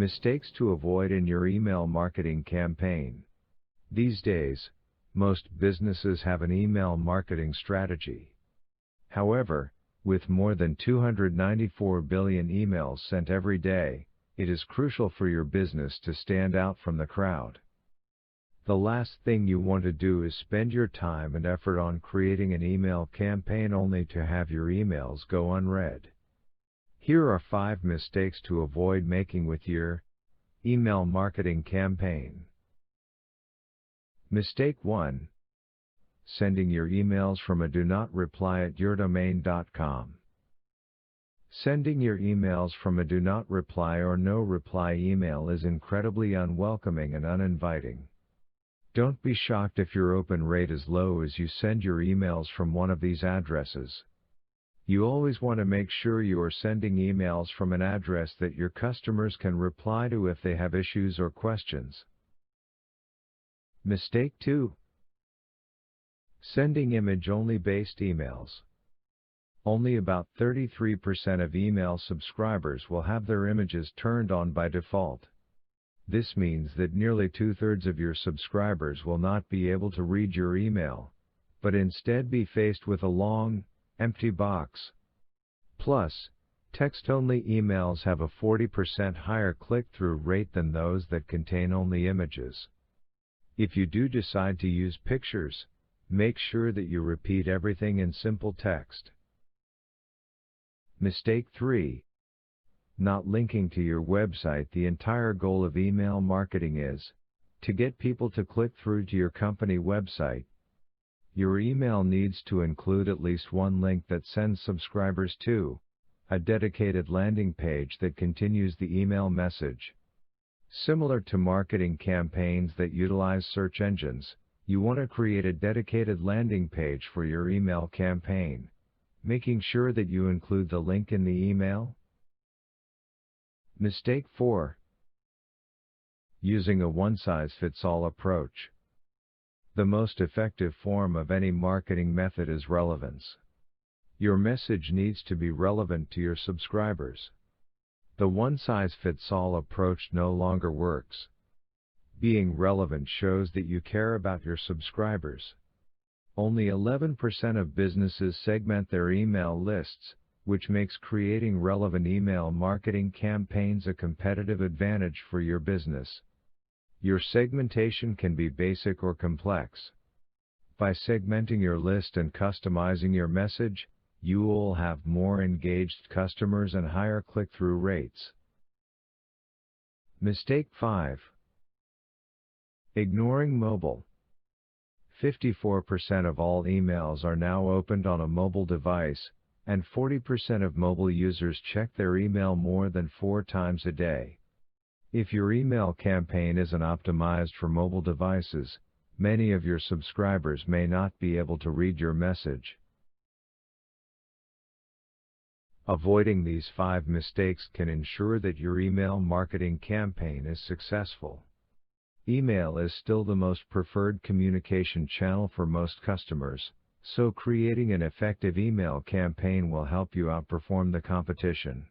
Mistakes to avoid in your email marketing campaign. These days, most businesses have an email marketing strategy. However, with more than 294 billion emails sent every day, it is crucial for your business to stand out from the crowd. The last thing you want to do is spend your time and effort on creating an email campaign only to have your emails go unread. Here are 5 mistakes to avoid making with your email marketing campaign. Mistake 1. Sending your emails from a do not reply at yourdomain.com. Sending your emails from a do not reply or no reply email is incredibly unwelcoming and uninviting. Don't be shocked if your open rate is low as you send your emails from one of these addresses. You always want to make sure you are sending emails from an address that your customers can reply to if they have issues or questions. Mistake 2. Sending image-only based emails. Only about 33% of email subscribers will have their images turned on by default. This means that nearly 2/3 of your subscribers will not be able to read your email, but instead be faced with a long, empty box. Plus, text-only emails have a 40% higher click-through rate than those that contain only images. If you do decide to use pictures, make sure that you repeat everything in simple text. Mistake 3. Not linking to your website. The entire goal of email marketing is to get people to click through to your company website. Your email needs to include at least one link that sends subscribers to a dedicated landing page that continues the email message. Similar to marketing campaigns that utilize search engines, you want to create a dedicated landing page for your email campaign, making sure that you include the link in the email. Mistake 4. Using a one-size-fits-all approach. The most effective form of any marketing method is relevance. Your message needs to be relevant to your subscribers. The one-size-fits-all approach no longer works. Being relevant shows that you care about your subscribers. Only 11% of businesses segment their email lists, which makes creating relevant email marketing campaigns a competitive advantage for your business. Your segmentation can be basic or complex. By segmenting your list and customizing your message, you will have more engaged customers and higher click-through rates. Mistake 5. Ignoring mobile. 54% of all emails are now opened on a mobile device, and 40% of mobile users check their email more than 4 times a day. If your email campaign isn't optimized for mobile devices, many of your subscribers may not be able to read your message. Avoiding these 5 mistakes can ensure that your email marketing campaign is successful. Email is still the most preferred communication channel for most customers, so creating an effective email campaign will help you outperform the competition.